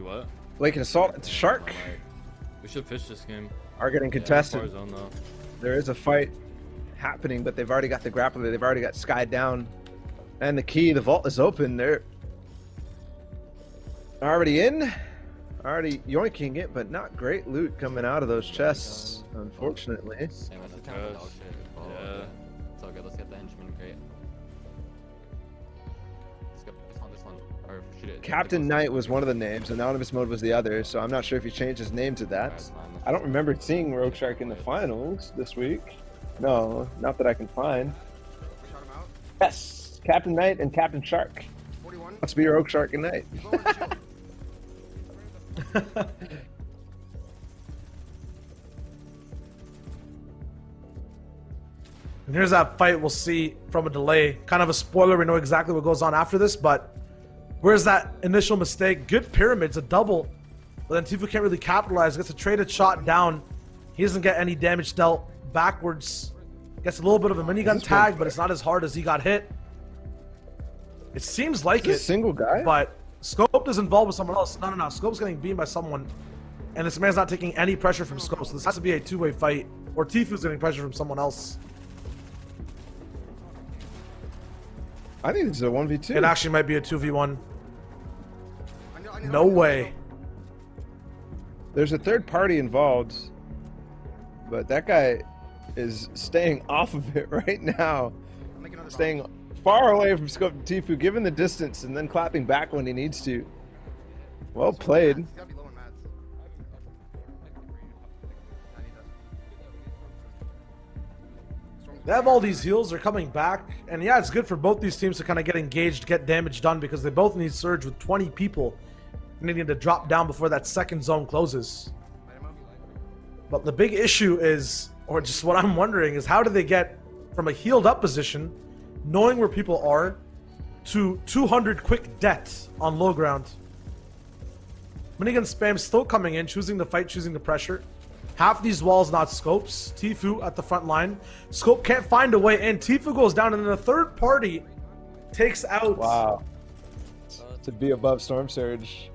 You what? Blake and Assault. It's a Shark. Right. We should fish this game. Are getting contested. Zone, though. There is a fight happening, but they've already got the grappler. They've already got Sky down. And the key, the vault is open. They're already in. Already yoinking it, but not great loot coming out of those chests, unfortunately. Same as the chest. Yeah. It's all good. Let's get the henchman crate. Let's go. This one. Or shoot it. Captain Knight was one of the names. Anonymous Mode was the other, so I'm not sure if he changed his name to that. I don't remember seeing Rogue Shark in the finals this week. No, not that I can find. Yes, Captain Knight and Captain Shark. 41. Must be Rogue Shark and Knight. And here's that fight we'll see from a delay. Kind of a spoiler, we know exactly what goes on after this, but where's that initial mistake? Good pyramids, a double. But then Tifu can't really capitalize. Gets a traded shot down. He doesn't get any damage dealt backwards. Gets a little bit of a minigun tag, but it's not as hard as he got hit. It seems like it's a single guy, but Scope is involved with someone else. No. Scope's getting beamed by someone, and this man's not taking any pressure from Scope. So this has to be a two-way fight, or Tifu's getting pressure from someone else. I think this is a 1v2. It actually might be a 2v1. No way. There's a third party involved, but that guy is staying off of it right now. Staying far away from Scope and Tifu, given the distance, and then clapping back when he needs to. Well played. They have all these heals, they're coming back, and yeah, it's good for both these teams to kind of get engaged, get damage done, because they both need Surge with 20 people needing to drop down before that second zone closes. But the big issue is, or just what I'm wondering, is how do they get from a healed up position, knowing where people are, to 200 quick death on low ground? Minigun spam still coming in, choosing the fight, choosing the pressure. Half these walls not Scopes. Tifu at the front line. Scope can't find a way in. Tifu goes down, and then the third party takes out. Wow. To be above Storm Surge.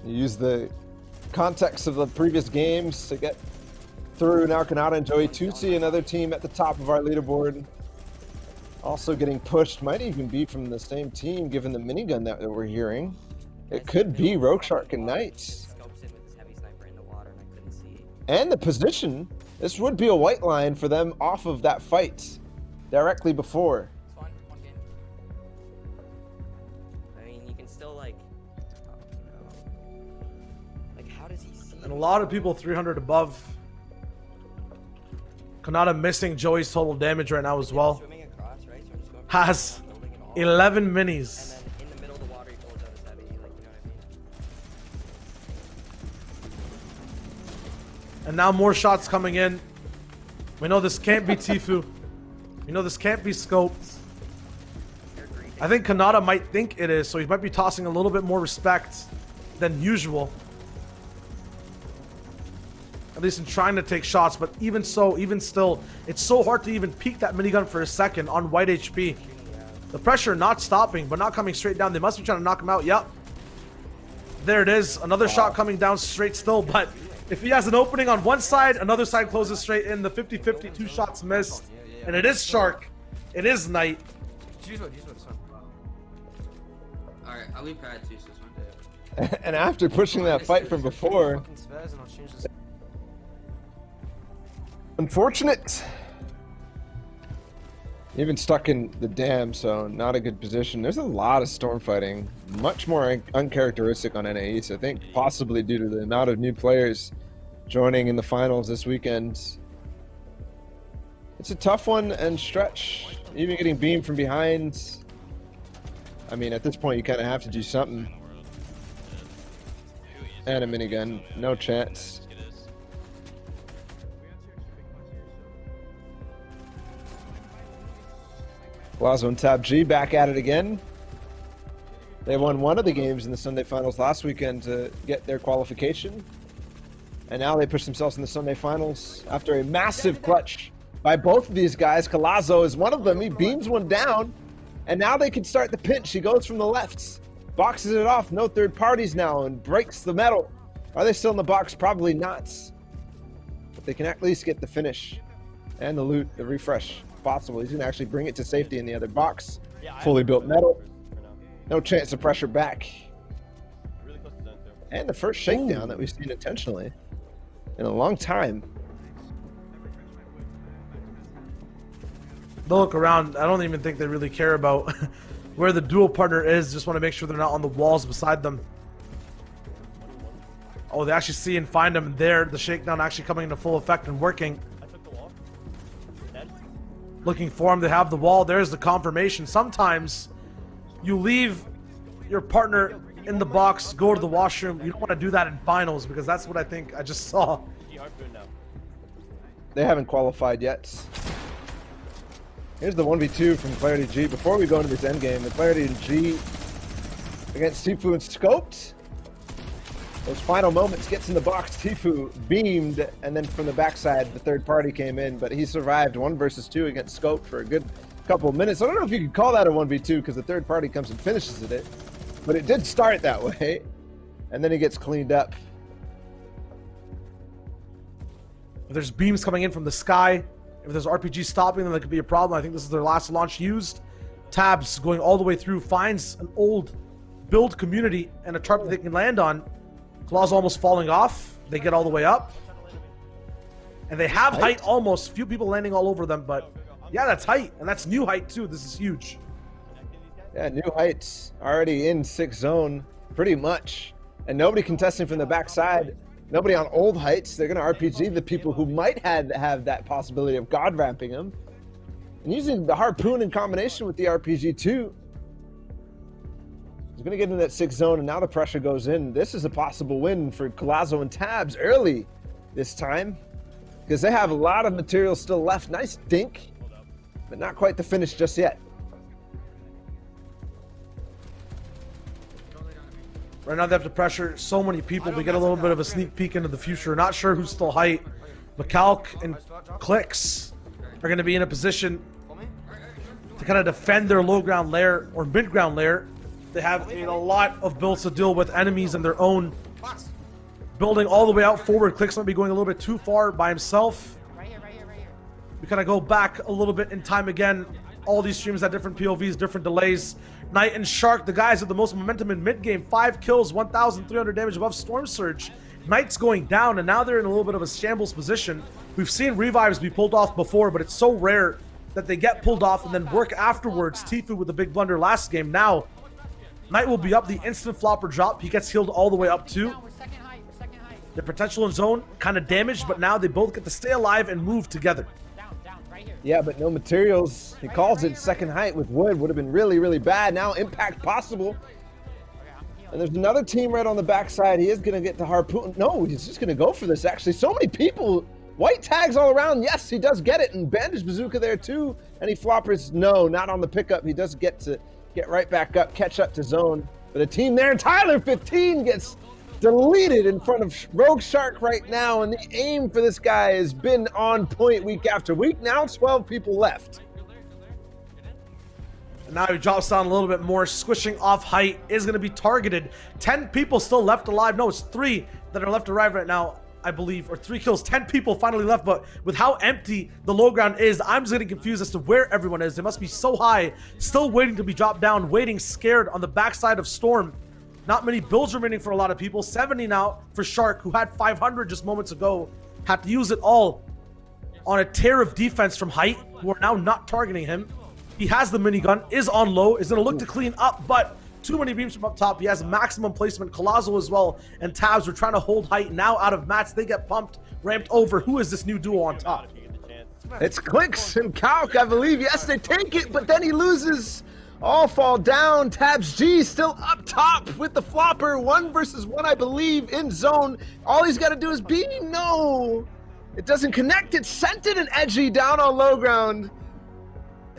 You use the context of the previous games to get through. Now Kanata and Joey Tutsi, another team at the top of our leaderboard. Also getting pushed. Might even be from the same team, given the minigun that we're hearing. It could be Rogue Shark and Knight. And the position, this would be a white line for them off of that fight directly before. It's fine, one game. I mean, you can still like how does he see? And a lot of people 300 above. Kanata missing Joey's total damage right now as well. Across, right? So has 11 minis. And then in the middle of the water, he pulls out his heavy, like, you know what I mean? And now more shots coming in. We know this can't be Tifu. We know this can't be Scoped. I think Kanata might think it is, so he might be tossing a little bit more respect than usual. At least in trying to take shots, but even so, even still, it's so hard to even peek that minigun for a second on white HP. The pressure not stopping, but not coming straight down. They must be trying to knock him out. Yep. There it is. Another shot coming down straight still, but if he has an opening on one side, another side closes straight in. The 50-50, 2 shots missed. And it is Shark. It is Knight. Alright, I'll leave pad 2 this one. And after pushing that fight from before, unfortunate. Even stuck in the dam, so not a good position. There's a lot of storm fighting, much more uncharacteristic on NAE, so I think possibly due to the amount of new players joining in the finals this weekend. It's a tough one, and Stretch, even getting beamed from behind. I mean, at this point, you kind of have to do something. And a minigun, no chance. Ballatw and Tab G back at it again. They won one of the games in the Sunday finals last weekend to get their qualification. And now they push themselves in the Sunday finals after a massive clutch by both of these guys. Ballatw is one of them. He beams one down. And now they can start the pinch. He goes from the left. boxes it off, no third parties now, and breaks the metal. Are they still in the box? Probably not. But they can at least get the finish and the loot, the refresh, if possible. He's going to actually bring it to safety in the other box. Fully built metal. No chance of pressure back. And the first shakedown that we've seen intentionally in a long time. They'll look around. I don't even think they really care about where the dual partner is. Just want to make sure they're not on the walls beside them. Oh, they actually see and find them there. The shakedown actually coming into full effect and working. Looking for him to have the wall. There's the confirmation. Sometimes you leave your partner in the box, go to the washroom. You don't want to do that in finals because that's what I think I just saw. They haven't qualified yet. Here's the 1v2 from Clarity G. Before we go into this endgame, the Clarity G against Tifu and Scoped. Those final moments, gets in the box, Tifu beamed, and then from the backside, the third party came in, but he survived 1 versus 2 against Scoped for a good couple of minutes. I don't know if you could call that a 1v2 because the third party comes and finishes it, but it did start that way, and then he gets cleaned up. There's beams coming in from the sky. If there's RPG stopping them, that could be a problem. I think this is their last launch used. Tabs going all the way through, finds an old build community and a tarp that they can land on. Claws almost falling off. They get all the way up. And they have height almost. Few people landing all over them, but yeah, that's height. And that's new height too. This is huge. Yeah, new heights already in 6 zone, pretty much. And nobody contesting from the backside. Nobody on old heights. They're going to RPG the people who might have that possibility of God ramping them. And using the harpoon in combination with the RPG too. He's going to get into that 6 zone, and now the pressure goes in. This is a possible win for Collazo and Tabs early this time. Because they have a lot of material still left. Nice dink, but not quite the finish just yet. Right now they have to pressure so many people. We get a little bit of a sneak peek into the future. Not sure who's still height. McCalc and Clicks are going to be in a position to kind of defend their low ground lair or mid ground lair. They have a lot of builds to deal with enemies and their own. Building all the way out forward. Clicks might be going a little bit too far by himself. We kind of go back a little bit in time again. All these streams had different POVs, different delays. Knight and Shark, the guys with the most momentum in mid-game. 5 kills, 1,300 damage above Storm Surge. Knight's going down, and now they're in a little bit of a shambles position. We've seen revives be pulled off before, but it's so rare that they get pulled off and then work afterwards. Tifu with a big blunder last game. Now, Knight will be up the instant flopper drop. He gets healed all the way up too. The potential in zone kind of damaged, but now they both get to stay alive and move together. Yeah, but no materials. He calls it second height with wood. Would have been really, really bad. Now impact possible. And there's another team right on the backside. He is going to get the harpoon. No, he's just going to go for this, actually. So many people. White tags all around. Yes, he does get it. And bandage bazooka there, too. Any floppers? No, not on the pickup. He does get right back up, catch up to zone. But a team there. Tyler, 15, gets deleted in front of Rogue Shark right now, and the aim for this guy has been on point week after week. Now 12 people left. And now he drops down a little bit more, squishing off height, is going to be targeted. 10 people still left alive. No, it's 3 that are left alive right now, I believe, or 3 kills. 10 people finally left, but with how empty the low ground is, I'm just getting confused as to where everyone is. They must be so high, still waiting to be dropped down, waiting scared on the backside of Storm. Not many builds remaining for a lot of people. 70 now for Shark, who had 500 just moments ago. Had to use it all on a tear of defense from height, who are now not targeting him. He has the minigun, is on low, is going to look to clean up, but too many beams from up top. He has maximum placement. Collazo as well, and Tabs are trying to hold height. Now out of mats, they get pumped, ramped over. Who is this new duo on top? It's Clicks and Calc, I believe. Yes, they take it, but then he loses. All fall down. Tabs G still up top with the flopper. 1 versus 1, I believe, in zone. All he's got to do is beam. No, it doesn't connect. It's Scented and Edgy down on low ground.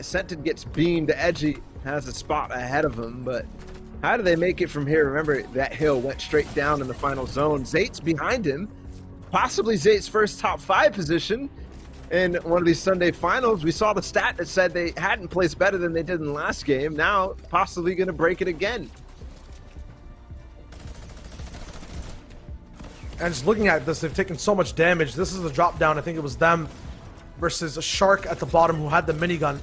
Scented gets beamed. Edgy has a spot ahead of him, but how do they make it from here? Remember, that hill went straight down in the final zone. Zait's behind him. Possibly Zait's first top 5 position in one of these Sunday finals. We saw the stat that said they hadn't placed better than they did in the last game. Now, possibly going to break it again. And just looking at this, they've taken so much damage. This is the drop down. I think it was them versus a Shark at the bottom who had the minigun.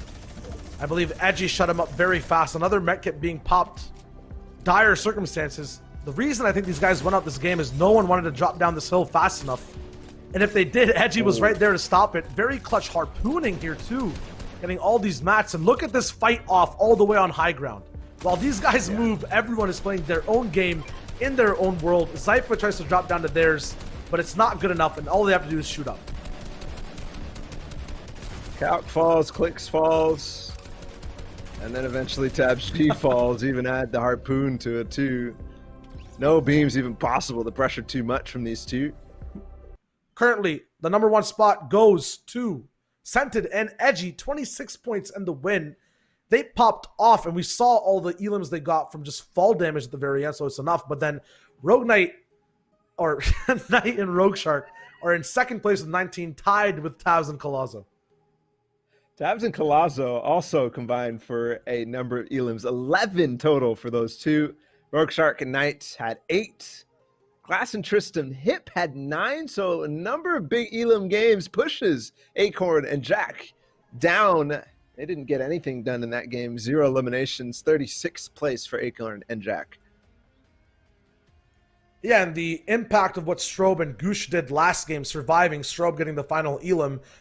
I believe Edgy shut him up very fast. Another medkit being popped. Dire circumstances. The reason I think these guys went out this game is no one wanted to drop down this hill fast enough. And if they did, Edgy was right there to stop it. Very clutch harpooning here too. Getting all these mats. And look at this fight off all the way on high ground. While these guys move, everyone is playing their own game in their own world. Zypher tries to drop down to theirs, but it's not good enough, and all they have to do is shoot up. Calc falls, Clicks falls, and then eventually Tabs G falls. Even add the harpoon to it too. No beams even possible. The pressure too much from these two. Currently, the number 1 spot goes to Scented and Edgy, 26 points and the win. They popped off, and we saw all the elims they got from just fall damage at the very end, so it's enough. But then Rogue Knight, or Knight and Rogue Shark, are in second place with 19, tied with Tabs and Colazo. Tabs and Colazo also combined for a number of elims, 11 total for those two. Rogue Shark and Knight had 8. Glass and Tristan Hip had 9, so a number of big elim games pushes Acorn and Jack down. They didn't get anything done in that game. 0 eliminations, 36th place for Acorn and Jack. Yeah, and the impact of what Strobe and Goosh did last game, surviving, Strobe getting the final elim,